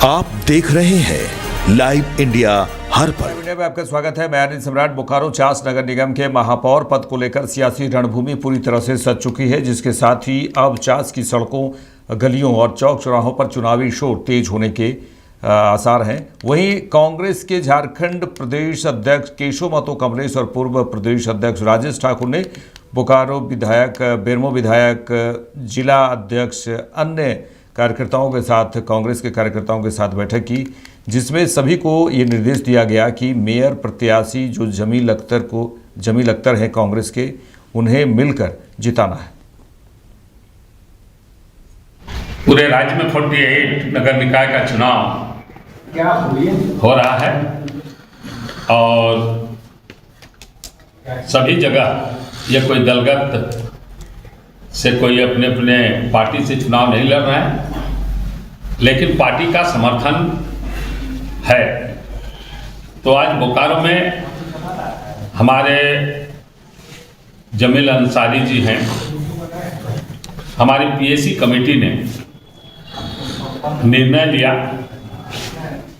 आप देख रहे हैं लाइव इंडिया हर पल। इंडिया में आपका स्वागत है। मैं अनिल सम्राट। बोकारो चास नगर निगम के महापौर पद को लेकर सियासी रणभूमि पूरी तरह से सज चुकी है, जिसके साथ ही अब चास की सड़कों, गलियों और चौक चौराहों पर चुनावी शोर तेज होने के आसार हैं। वहीं कांग्रेस के झारखंड प्रदेश अध्यक्ष केशव महतो कमलेश और पूर्व प्रदेश अध्यक्ष राजेश ठाकुर ने बोकारो विधायक, बेरमो विधायक, जिला अध्यक्ष, अन्य कार्यकर्ताओं के साथ, कांग्रेस के कार्यकर्ताओं के साथ बैठक की, जिसमें सभी को ये निर्देश दिया गया कि मेयर प्रत्याशी जो जमील अख्तर हैं कांग्रेस के, उन्हें मिलकर जिताना है। पूरे राज्य में 48 नगर निकाय का चुनाव हो रहा है और सभी जगह ये कोई दलगत से कोई अपने अपने पार्टी से चुनाव नहीं लड़ रहा है, लेकिन पार्टी का समर्थन है। तो आज बोकारो में हमारे जमील अंसारी जी हैं। हमारी पीएसी कमेटी ने निर्णय लिया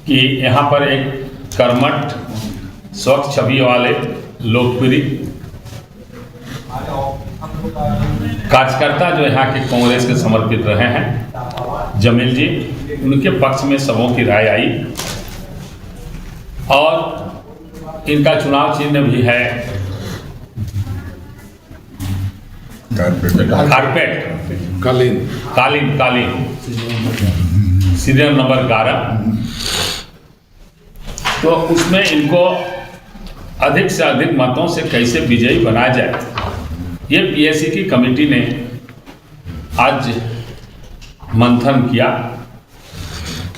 कि यहाँ पर एक कर्मठ, स्वच्छ छवि वाले, लोकप्रिय कार्यकर्ता जो यहाँ के कांग्रेस के समर्पित रहे हैं, जमील जी, उनके पक्ष में सबों की राय आई और इनका चुनाव चिन्ह भी है कारपेट, कालीन सीरियल नंबर 11। तो उसमें इनको अधिक से अधिक मतों से कैसे विजयी बनाया जाए, ये पीएसी की कमेटी ने आज मंथन किया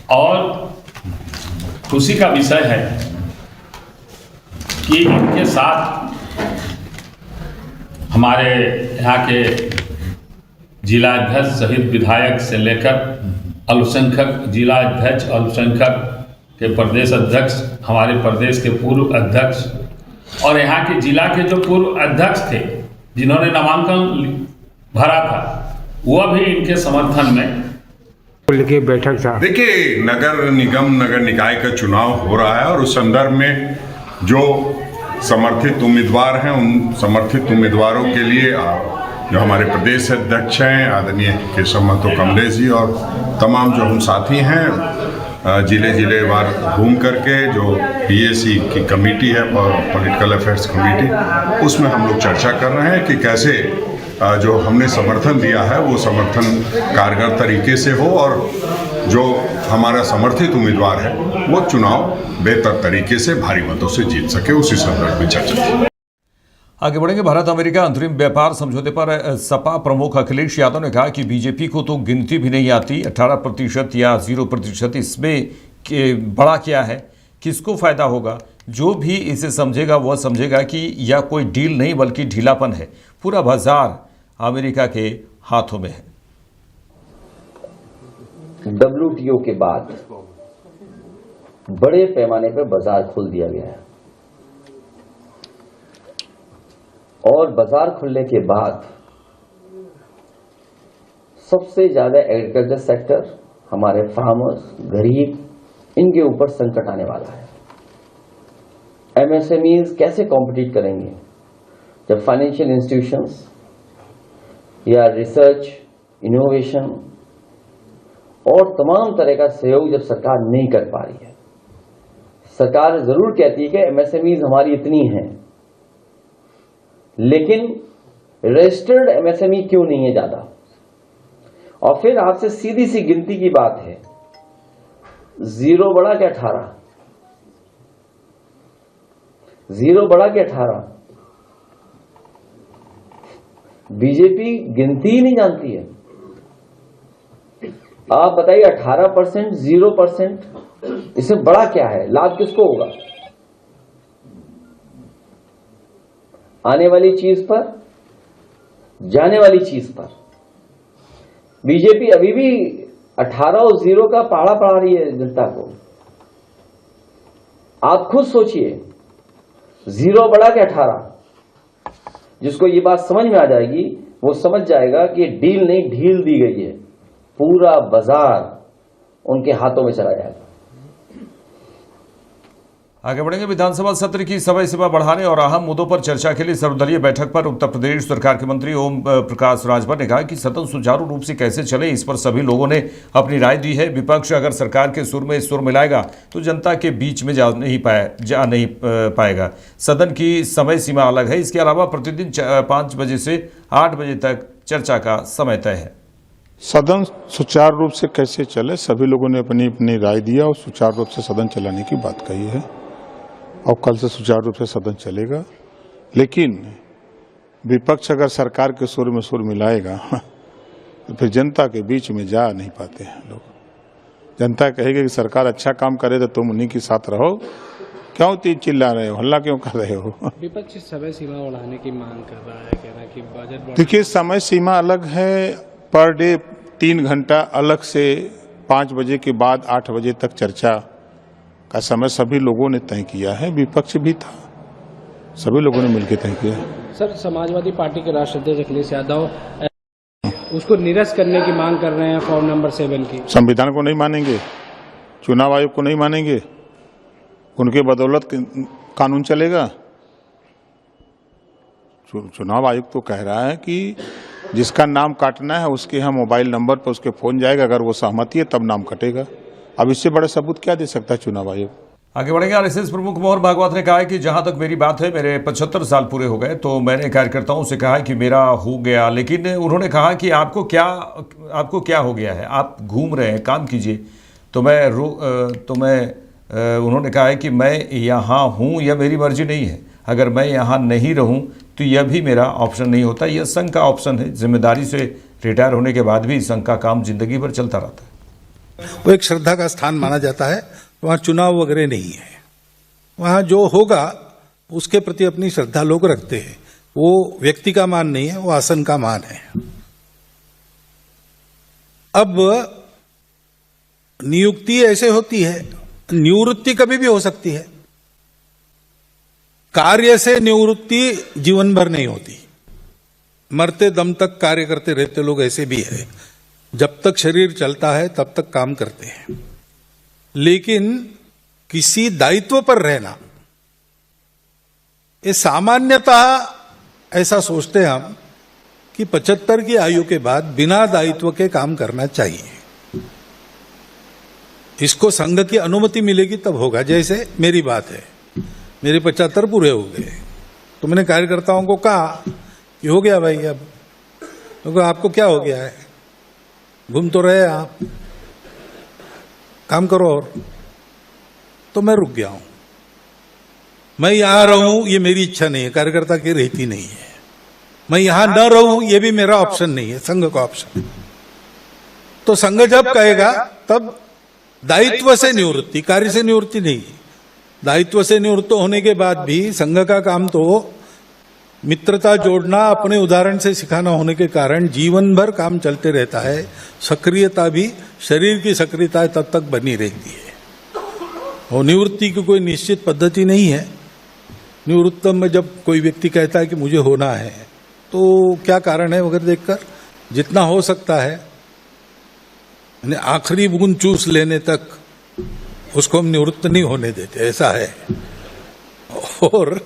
और खुशी का विषय है कि इनके साथ हमारे यहाँ के जिला अध्यक्ष सहित विधायक से लेकर अल्पसंख्यक जिला अध्यक्ष, अल्पसंख्यक के प्रदेश अध्यक्ष, हमारे प्रदेश के पूर्व अध्यक्ष और यहाँ के जिला के जो पूर्व अध्यक्ष थे जिन्होंने नामांकन भरा था, वह भी इनके समर्थन में की बैठक था। देखिए, नगर निगम, नगर निकाय का चुनाव हो रहा है और उस संदर्भ में जो समर्थित उम्मीदवार हैं, उन समर्थित उम्मीदवारों के लिए जो हमारे प्रदेश अध्यक्ष हैं आदरणीय केशव महतो कमलेश जी और तमाम जो हम साथी हैं, जिले वार घूम करके जो पीएसी की कमेटी है, पॉलिटिकल अफेयर्स कमेटी, उसमें हम लोग चर्चा कर रहे हैं कि कैसे जो हमने समर्थन दिया है वो समर्थन कारगर तरीके से हो और जो हमारा समर्थित उम्मीदवार है वो चुनाव बेहतर तरीके से भारी मतों से जीत सके, उसी संदर्भ में चर्चा की। आगे बढ़ेंगे। भारत अमेरिका अंतरिम व्यापार समझौते पर सपा प्रमुख अखिलेश यादव ने कहा कि बीजेपी को तो गिनती भी नहीं आती, 18% या 0%, इसमें बड़ा क्या है, किसको फायदा होगा। जो भी इसे समझेगा वह समझेगा कि यह कोई डील नहीं बल्कि ढीलापन है। पूरा बाजार अमेरिका के हाथों में है। WTO के बाद बड़े पैमाने पर बाजार खोल दिया गया है और बाजार खुलने के बाद सबसे ज्यादा एग्रीकल्चर सेक्टर, हमारे फार्मर्स, गरीब, इनके ऊपर संकट आने वाला है। MSMEs कैसे कॉम्पिटिट करेंगे जब फाइनेंशियल इंस्टीट्यूशंस या रिसर्च, इनोवेशन और तमाम तरह का सहयोग जब सरकार नहीं कर पा रही है। सरकार जरूर कहती है कि MSMEs हमारी इतनी हैं, लेकिन रजिस्टर्ड MSME क्यों नहीं है ज्यादा। और फिर आपसे सीधी सी गिनती की बात है, 0 बड़ा क्या 18, 0 बड़ा क्या 18। बीजेपी गिनती ही नहीं जानती है। आप बताइए 18%, 0%, इससे बड़ा क्या है, लाभ किसको होगा। आने वाली चीज पर, जाने वाली चीज पर बीजेपी अभी भी 18 और 0 का पहाड़ा पढ़ा रही है जनता को। आप खुद सोचिए, 0 बड़ा के 18, जिसको ये बात समझ में आ जाएगी वो समझ जाएगा कि डील नहीं ढील दी गई है। पूरा बाजार उनके हाथों में चला जाएगा। आगे बढ़ेंगे। विधानसभा सत्र की समय सीमा बढ़ाने और अहम मुद्दों पर चर्चा के लिए सर्वदलीय बैठक पर उत्तर प्रदेश सरकार के मंत्री ओम प्रकाश राजभर ने कहा कि सदन सुचारू रूप से कैसे चले, इस पर सभी लोगों ने अपनी राय दी है। विपक्ष अगर सरकार के सुर में सुर मिलाएगा तो जनता के बीच में जा नहीं पाएगा। सदन की समय सीमा अलग है। इसके अलावा प्रतिदिन 5 बजे से 8 बजे तक चर्चा का समय तय है। सदन सुचारू रूप से कैसे चले, सभी लोगों ने अपनी अपनी राय दिया और सुचारू रूप से सदन चलाने की बात कही है और कल से सुचारू रूप से सदन चलेगा। लेकिन विपक्ष अगर सरकार के सुर में सुर मिलाएगा तो फिर जनता के बीच में जा नहीं पाते हैं लोग। जनता कहेगी कि सरकार अच्छा काम करे तो तुम उन्हीं के साथ रहो, क्यों तीन चिल्ला रहे हो, हल्ला क्यों कर रहे हो। विपक्ष समय सीमा बढ़ाने की मांग कर रहा है, कह रहा है कि बजट। देखिए, समय सीमा अलग है, पर डे 3 घंटा अलग से 5 बजे के बाद 8 बजे तक चर्चा का समय सभी लोगों ने तय किया है। विपक्ष भी था, सभी लोगों ने मिलकर तय किया। सर, समाजवादी पार्टी के राष्ट्रीय अध्यक्ष अखिलेश यादव उसको निरस्त करने की मांग कर रहे हैं फॉर्म नंबर 7 की। संविधान को नहीं मानेंगे, चुनाव आयोग को नहीं मानेंगे, उनके बदौलत कानून चलेगा। चुनाव आयोग तो कह रहा है कि जिसका नाम काटना है उसके यहाँ मोबाइल नंबर पर उसके फोन जाएगा, अगर वो सहमति है तब नाम कटेगा। अब इससे बड़ा सबूत क्या दे सकता है चुनाव आयोग। आगे बढ़ेंगे। आरएसएस प्रमुख मोहन भागवत ने कहा है कि जहां तक मेरी बात है, मेरे 75 साल पूरे हो गए तो मैंने कार्यकर्ताओं से कहा कि मेरा हो गया, लेकिन उन्होंने कहा कि आपको क्या हो गया है, आप घूम रहे हैं, काम कीजिए। उन्होंने कहा है कि मैं यहाँ हूँ, यह मेरी मर्जी नहीं है। अगर मैं यहाँ नहीं रहूँ तो यह भी मेरा ऑप्शन नहीं होता, यह संघ का ऑप्शन है। जिम्मेदारी से रिटायर होने के बाद भी संघ का काम जिंदगी भर चलता रहता है। वो एक श्रद्धा का स्थान माना जाता है, वहाँ चुनाव वगैरह नहीं है। वहाँ जो होगा उसके प्रति अपनी श्रद्धा लोग रखते हैं। वो व्यक्ति का मान नहीं है, वो आसन का मान है। अब नियुक्ति ऐसे होती है, निवृत्ति कभी भी हो सकती है। कार्य से निवृत्ति जीवन भर नहीं होती, मरते दम तक कार्य करते रहते लोग ऐसे भी है। जब तक शरीर चलता है तब तक काम करते हैं, लेकिन किसी दायित्व पर रहना, ये सामान्यतः ऐसा सोचते हम कि 75 की आयु के बाद बिना दायित्व के काम करना चाहिए। इसको संघ की अनुमति मिलेगी तब होगा। जैसे मेरी बात है, मेरे 75 पूरे हो गए तो मैंने कार्यकर्ताओं को कहा कि हो गया भाई, अब तो आपको क्या हो गया है, घूम तो रहे आप, काम करो। और तो मैं रुक गया हूं। मैं यहां रहूं ये मेरी इच्छा नहीं है, कार्यकर्ता की रहती नहीं है। मैं यहां न रहूं ये भी मेरा ऑप्शन नहीं है, संघ का ऑप्शन। तो संघ जब कहेगा तब दायित्व से निवृत्ति, कार्य से निवृत्ति नहीं। दायित्व से निवृत्त होने के बाद भी संघ का काम तो मित्रता जोड़ना, अपने उदाहरण से सिखाना होने के कारण जीवन भर काम चलते रहता है। सक्रियता भी, शरीर की सक्रियता तब तक बनी रहती है। और निवृत्ति की कोई निश्चित पद्धति नहीं है। निवृत्त में जब कोई व्यक्ति कहता है कि मुझे होना है तो क्या कारण है वगैरह देखकर जितना हो सकता है आखिरी बूंद चूस लेने तक उसको हम निवृत्त नहीं होने देते, ऐसा है। और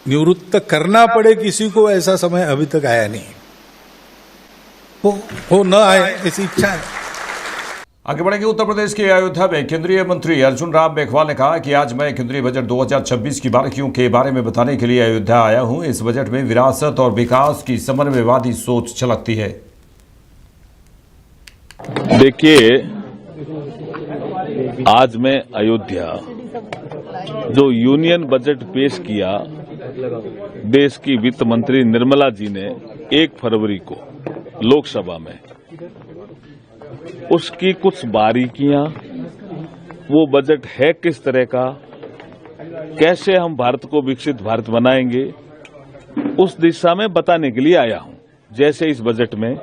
निवृत्त करना पड़े किसी को, ऐसा समय अभी तक आया नहीं। हो न आए ऐसी इच्छा है। आगे बढ़ेंगे। उत्तर प्रदेश के अयोध्या में केंद्रीय मंत्री अर्जुन राम मेघवाल ने कहा कि आज मैं केंद्रीय बजट 2026 की बारीकियों के बारे में बताने के लिए अयोध्या आया हूं। इस बजट में विरासत और विकास की समन्वयवादी सोच झलकती है। देखिए, आज मैं अयोध्या जो यूनियन बजट पेश किया देश की वित्त मंत्री निर्मला जी ने 1 फरवरी को लोकसभा में, उसकी कुछ बारीकियां, वो बजट है किस तरह का, कैसे हम भारत को विकसित भारत बनाएंगे, उस दिशा में बताने के लिए आया हूं। जैसे इस बजट में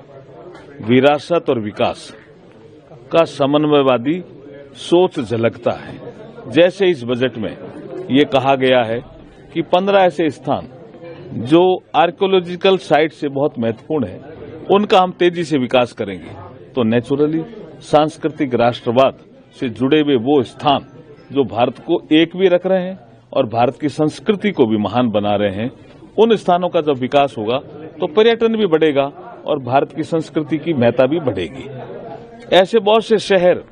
विरासत और विकास का समन्वयवादी सोच झलकता है। जैसे इस बजट में ये कहा गया है कि 15 ऐसे स्थान जो आर्कियोलॉजिकल साइट से बहुत महत्वपूर्ण है, उनका हम तेजी से विकास करेंगे। तो नेचुरली सांस्कृतिक राष्ट्रवाद से जुड़े हुए वो स्थान जो भारत को एक भी रख रहे हैं और भारत की संस्कृति को भी महान बना रहे हैं, उन स्थानों का जब विकास होगा तो पर्यटन भी बढ़ेगा और भारत की संस्कृति की महत्ता भी बढ़ेगी। ऐसे बहुत से शहर,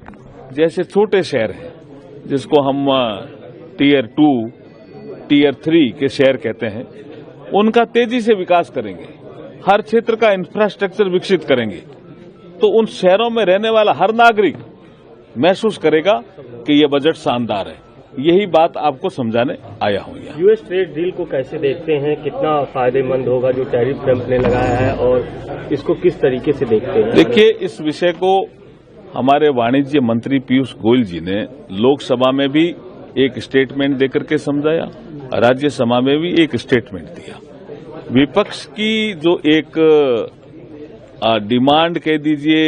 जैसे छोटे शहर हैं जिसको हम टियर 2, टियर 3 के शहर कहते हैं, उनका तेजी से विकास करेंगे, हर क्षेत्र का इंफ्रास्ट्रक्चर विकसित करेंगे, तो उन शहरों में रहने वाला हर नागरिक महसूस करेगा कि ये बजट शानदार है। यही बात आपको समझाने आया हूं। यूएस ट्रेड डील को कैसे देखते हैं, कितना फायदेमंद होगा जो टैरिफ ट्रंप ने लगाया है, और इसको किस तरीके से देखते हैं? देखिए, इस विषय को हमारे वाणिज्य मंत्री पीयूष गोयल जी ने लोकसभा में भी एक स्टेटमेंट देकर के समझाया, राज्यसभा में भी एक स्टेटमेंट दिया। विपक्ष की जो एक डिमांड कह दीजिए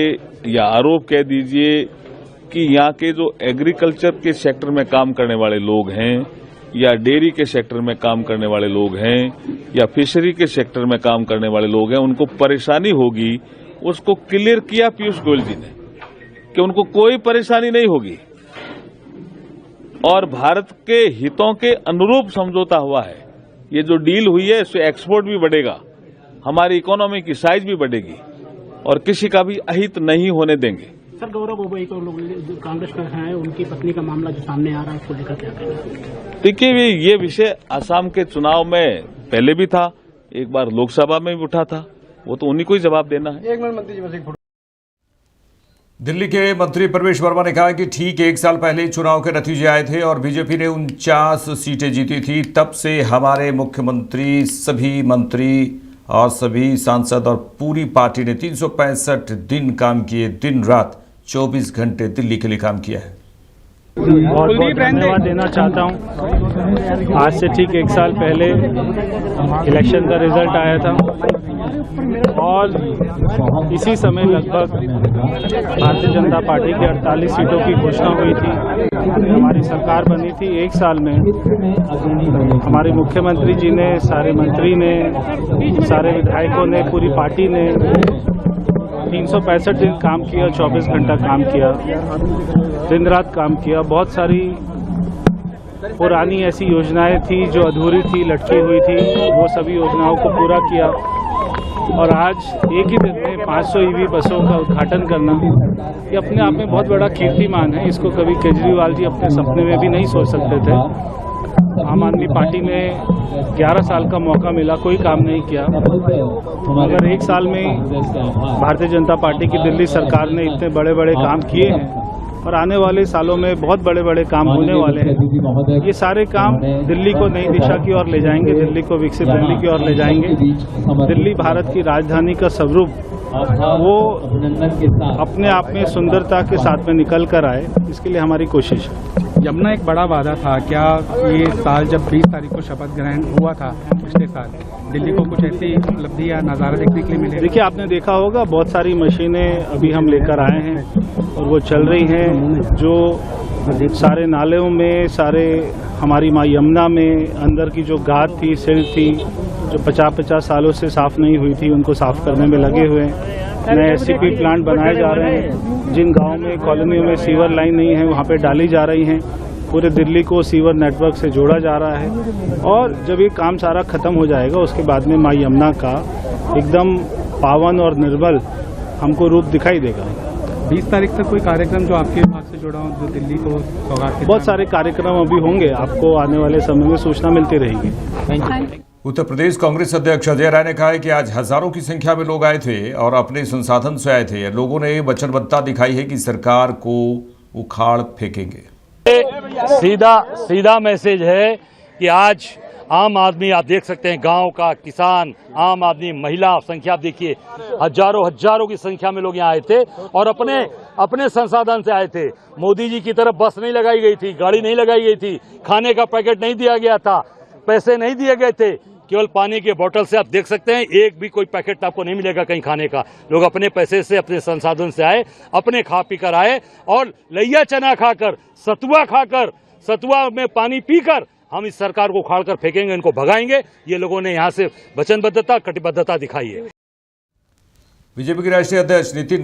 या आरोप कह दीजिए कि यहाँ के जो एग्रीकल्चर के सेक्टर में काम करने वाले लोग हैं या डेयरी के सेक्टर में काम करने वाले लोग हैं या फिशरी के सेक्टर में काम करने वाले लोग हैं, उनको परेशानी होगी, उसको क्लियर किया पीयूष गोयल जी ने कि उनको कोई परेशानी नहीं होगी और भारत के हितों के अनुरूप समझौता हुआ है। ये जो डील हुई है इससे एक्सपोर्ट भी बढ़ेगा, हमारी इकोनॉमी की साइज भी बढ़ेगी और किसी का भी अहित नहीं होने देंगे। सर, गौरव गोगोई को लोग कांग्रेस में हैं, उनकी पत्नी का मामला जो सामने आ रहा है, उसको लेकर क्या कहना? देखिए, ये विषय असम के चुनाव में पहले भी था, एक बार लोकसभा में भी उठा था, वो तो उन्हीं को ही जवाब देना है। दिल्ली के मंत्री प्रवेश वर्मा ने कहा कि ठीक 1 साल पहले चुनाव के नतीजे आए थे और बीजेपी ने 49 सीटें जीती थी। तब से हमारे मुख्यमंत्री, सभी मंत्री और सभी सांसद और पूरी पार्टी ने 365 दिन काम किए, दिन रात 24 घंटे दिल्ली के लिए काम किया है। बहुत बहुत धन्यवाद देना चाहता हूं। आज से ठीक 1 साल पहले इलेक्शन का रिजल्ट आया था और इसी समय लगभग भारतीय जनता पार्टी की 48 सीटों की घोषणा हुई थी। हमारी सरकार बनी थी 1 साल में। हमारे मुख्यमंत्री जी ने, सारे मंत्री ने, सारे विधायकों ने, पूरी पार्टी ने 365 दिन काम किया, 24 घंटा काम किया, दिन रात काम किया। बहुत सारी पुरानी ऐसी योजनाएं थी जो अधूरी थी, लटकी हुई थी, वो सभी योजनाओं को पूरा किया और आज एक ही दिन में 500 ईवी बसों का उद्घाटन करना, ये अपने आप में बहुत बड़ा कीर्तिमान है। इसको कभी केजरीवाल जी अपने सपने में भी नहीं सोच सकते थे। आम आदमी पार्टी ने 11 साल का मौका मिला, कोई काम नहीं किया, मगर 1 साल में भारतीय जनता पार्टी की दिल्ली सरकार ने इतने बड़े बड़े काम किए हैं और आने वाले सालों में बहुत बड़े बड़े काम होने वाले हैं। ये सारे काम दिल्ली को नई दिशा की ओर ले जाएंगे, दिल्ली को विकसित दिल्ली की ओर ले जाएंगे। दिल्ली भारत की राजधानी का स्वरूप वो अपने आप में सुंदरता के साथ में निकल कर आए, इसके लिए हमारी कोशिश है। यमुना एक बड़ा वादा था, क्या ये साल जब 20 तारीख को शपथ ग्रहण हुआ था पिछले साल, दिल्ली को कुछ ऐसी उपलब्धि या नज़ारा देखने के लिए मिले? देखिए, आपने देखा होगा बहुत सारी मशीनें अभी हम लेकर आए हैं और वो चल रही हैं, जो सारे नालों में, सारे हमारी माँ यमुना में अंदर की जो गाद थी, सिल थी, जो 50-50 सालों से साफ़ नहीं हुई थी, उनको साफ़ करने में लगे हुए हैं। नए एससीपी प्लांट बनाए जा रहे हैं, जिन गाँव में, कॉलोनियों में सीवर लाइन नहीं है वहाँ पे डाली जा रही हैं। पूरे दिल्ली को सीवर नेटवर्क से जोड़ा जा रहा है और जब ये काम सारा खत्म हो जाएगा उसके बाद में माँ यमुना का एकदम पावन और निर्मल हमको रूप दिखाई देगा। 20 तारीख तक कोई कार्यक्रम जो आपके विभाग से जुड़ा हो, जो दिल्ली को सौगात? बहुत सारे कार्यक्रम अभी होंगे, आपको आने वाले समय में सूचना मिलती रहेगी। उत्तर प्रदेश कांग्रेस अध्यक्ष अजय राय ने कहा है कि आज हजारों की संख्या में लोग आए थे और अपने संसाधन से आए थे। लोगों ने वचनबद्धता दिखाई है कि सरकार को उखाड़ फेंकेंगे। सीधा मैसेज है कि आज आम आदमी, आप देख सकते हैं, गांव का किसान, आम आदमी, महिला, संख्या आप देखिए, हजारों की संख्या में लोग यहाँ आए थे और अपने संसाधन से आए थे। मोदी जी की तरफ बस नहीं लगाई गई थी, गाड़ी नहीं लगाई गई थी, खाने का पैकेट नहीं दिया गया था, पैसे नहीं दिए गए थे, केवल पानी के बोतल से आप देख सकते हैं, एक भी कोई पैकेट आपको नहीं मिलेगा कहीं खाने का। लोग अपने पैसे से, अपने संसाधन से आए, अपने खा पी कर आए और लैया चना खाकर, सतुआ में पानी पीकर हम इस सरकार को उखाड़ कर फेंकेंगे, इनको भगाएंगे। ये लोगों ने यहाँ से वचनबद्धता, कटिबद्धता दिखाई है। बीजेपी के राष्ट्रीय अध्यक्ष नितिन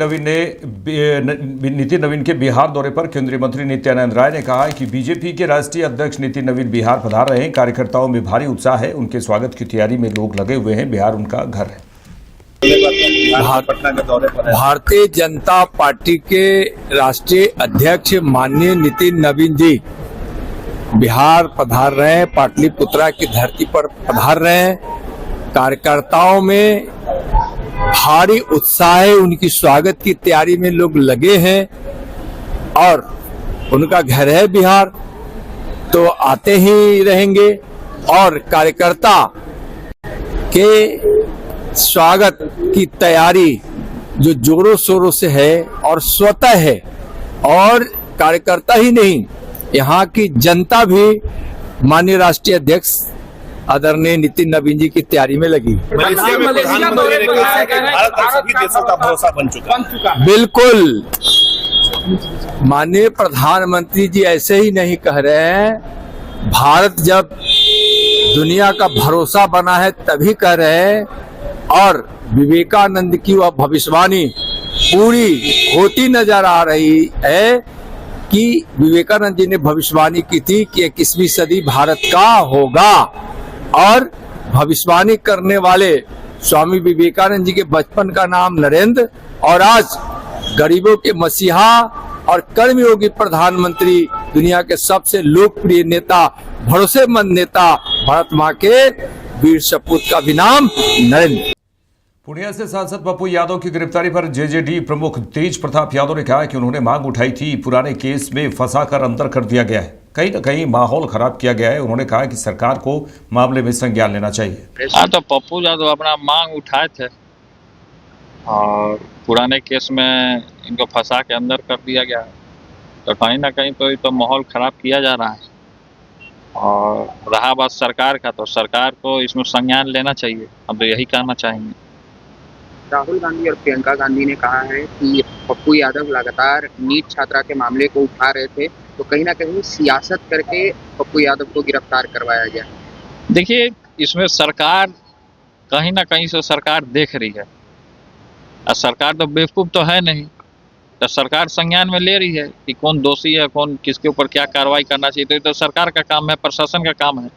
नवीन के बिहार दौरे पर केंद्रीय मंत्री नित्यानंद राय ने कहा है कि बीजेपी के राष्ट्रीय अध्यक्ष नितिन नवीन बिहार पधार रहे हैं। कार्यकर्ताओं में भारी उत्साह है। उनके स्वागत की तैयारी में लोग लगे हुए हैं। बिहार उनका घर है। भारतीय जनता पार्टी के राष्ट्रीय अध्यक्ष माननीय नितिन नवीन जी बिहार पधार रहे हैं, पाटलिपुत्रा की धरती पर पधार रहे हैं। कार्यकर्ताओं में भारी उत्साह है। उनकी स्वागत की तैयारी में लोग लगे हैं और उनका घर है बिहार, तो आते ही रहेंगे। और कार्यकर्ता के स्वागत की तैयारी जो जोरों शोरों से है और स्वतः है, और कार्यकर्ता ही नहीं, यहाँ की जनता भी माननीय राष्ट्रीय अध्यक्ष आदरणीय नितिन नवीन जी की तैयारी में लगी। बिल्कुल, माननीय प्रधानमंत्री जी ऐसे ही नहीं कह रहे हैं। भारत जब दुनिया का भरोसा बना है तभी कह रहे हैं, और विवेकानंद की वह भविष्यवाणी पूरी होती नजर आ रही है कि विवेकानंद जी ने भविष्यवाणी की थी कि 21वीं सदी भारत का होगा, और भविष्यवाणी करने वाले स्वामी विवेकानंद जी के बचपन का नाम नरेंद्र, और आज गरीबों के मसीहा और कर्मयोगी प्रधानमंत्री, दुनिया के सबसे लोकप्रिय नेता, भरोसेमंद नेता, भारत माँ के वीर सपूत का भी नाम नरेंद्र। पूर्णिया से सांसद पप्पू यादव की गिरफ्तारी पर जेजेडी प्रमुख तेज प्रताप यादव ने कहा कि उन्होंने मांग उठाई थी, पुराने केस में फंसाकर अंदर कर दिया गया है, कहीं न कहीं माहौल खराब किया गया है। उन्होंने कहा कि सरकार को मामले में संज्ञान लेना चाहिए। हाँ, तो पप्पू यादव अपना मांग उठाए थे और पुराने केस में इनको फंसा के अंदर कर दिया गया है, तो कहीं ना कहीं तो माहौल खराब किया जा रहा है। और रहा बात सरकार का, तो सरकार को इसमें संज्ञान लेना चाहिए। हम तो यही कहना चाहेंगे। राहुल गांधी और प्रियंका गांधी ने कहा है कि पप्पू यादव लगातार नीट छात्रा के मामले को उठा रहे थे, तो कहीं ना कहीं सियासत करके पप्पू यादव को गिरफ्तार करवाया गया। देखिए, इसमें सरकार कहीं ना कहीं से सरकार देख रही है, और सरकार तो बेवकूफ़ तो है नहीं, तो सरकार संज्ञान में ले रही है कि कौन दोषी है, कौन किसके ऊपर क्या कार्रवाई करना चाहिए। तो ये तो सरकार का काम है, प्रशासन का काम है।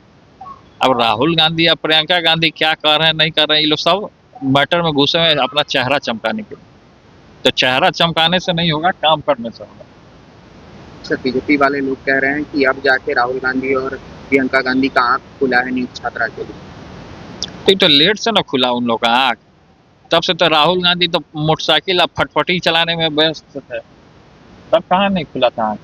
अब राहुल गांधी या प्रियंका गांधी क्या कर रहे हैं, नहीं कर रहे हैं, ये लोग सब मैटर में घुसे हुए अपना चेहरा चमकाने के लिए। तो चेहरा चमकाने से नहीं होगा, काम करने से होगा। सर, बीजेपी वाले लोग कह रहे हैं कि अब जाके राहुल गांधी और प्रियंका गांधी का आंख खुला है नीट छात्रा के लिए। तो लेट से ना खुला उन लोग का आंख, तब से तो राहुल गांधी तो मोटरसाइकिल अब फटफटी चलाने में व्यस्त थे, तब कहाँ नहीं खुला था आंख।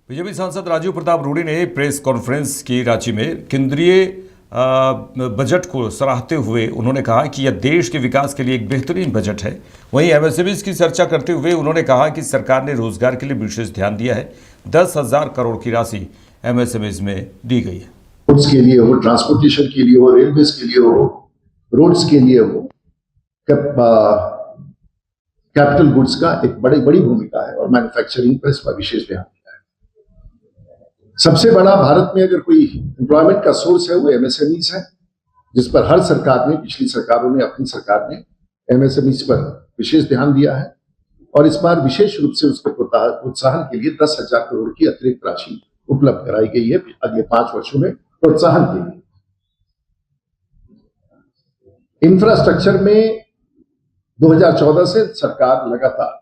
बीजेपी सांसद राजीव प्रताप रूडी ने प्रेस कॉन्फ्रेंस की रांची में केंद्रीय बजट को सराहते हुए उन्होंने कहा कि यह देश के विकास के लिए एक बेहतरीन बजट है। वहीं एमएसएमई की चर्चा करते हुए उन्होंने कहा कि सरकार ने रोजगार के लिए विशेष ध्यान दिया है। 10,000 करोड़ की राशि एमएसएमई में दी गई है। रोड्स के लिए हो, ट्रांसपोर्टेशन के लिए हो, रेलवेज के लिए हो, रोड्स के लिए हो, कैपिटल गुड्स का एक बड़ी भूमिका है, और मैन्युफैक्चरिंग पर इस पर विशेष ध्यान दिया है। सबसे बड़ा भारत में अगर कोई एम्प्लॉयमेंट का सोर्स है वो एमएसएमईज है, जिस पर हर सरकार ने, पिछली सरकारों ने, अपनी सरकार ने एमएसएमईज पर विशेष ध्यान दिया है। और इस बार विशेष रूप से उसके प्रोत्साहन के लिए 10,000 करोड़ की अतिरिक्त राशि उपलब्ध कराई गई है अगले 5 वर्षों में प्रोत्साहन के लिए। इंफ्रास्ट्रक्चर में 2014 से सरकार लगातार,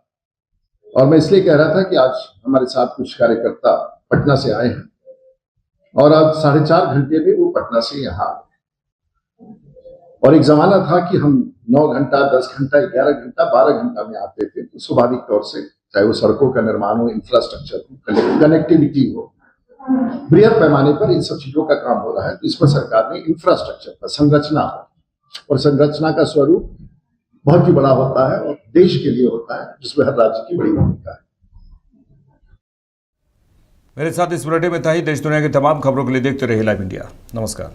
और मैं इसलिए कह रहा था कि आज हमारे साथ कुछ कार्यकर्ता पटना से आए हैं, और आज 4.5 घंटे में वो पटना से यहाँ आ गए। और एक जमाना था कि हम 9 घंटा, 10 घंटा, 11 घंटा, 12 घंटा में आते थे। तो स्वाभाविक तौर से चाहे वो सड़कों का निर्माण हो, इंफ्रास्ट्रक्चर हो, कनेक्टिविटी हो, बृहद पैमाने पर इन सब चीजों का काम हो रहा है। तो इस पर सरकार ने इंफ्रास्ट्रक्चर पर संरचना, और संरचना का स्वरूप बहुत ही बड़ा होता है और देश के लिए होता है, जिसमें हर राज्य की बड़ी भूमिका है। मेरे साथ इस बुलेटिन में था ही। देश दुनिया की तमाम खबरों के लिए देखते रहिए लाइव इंडिया। नमस्कार।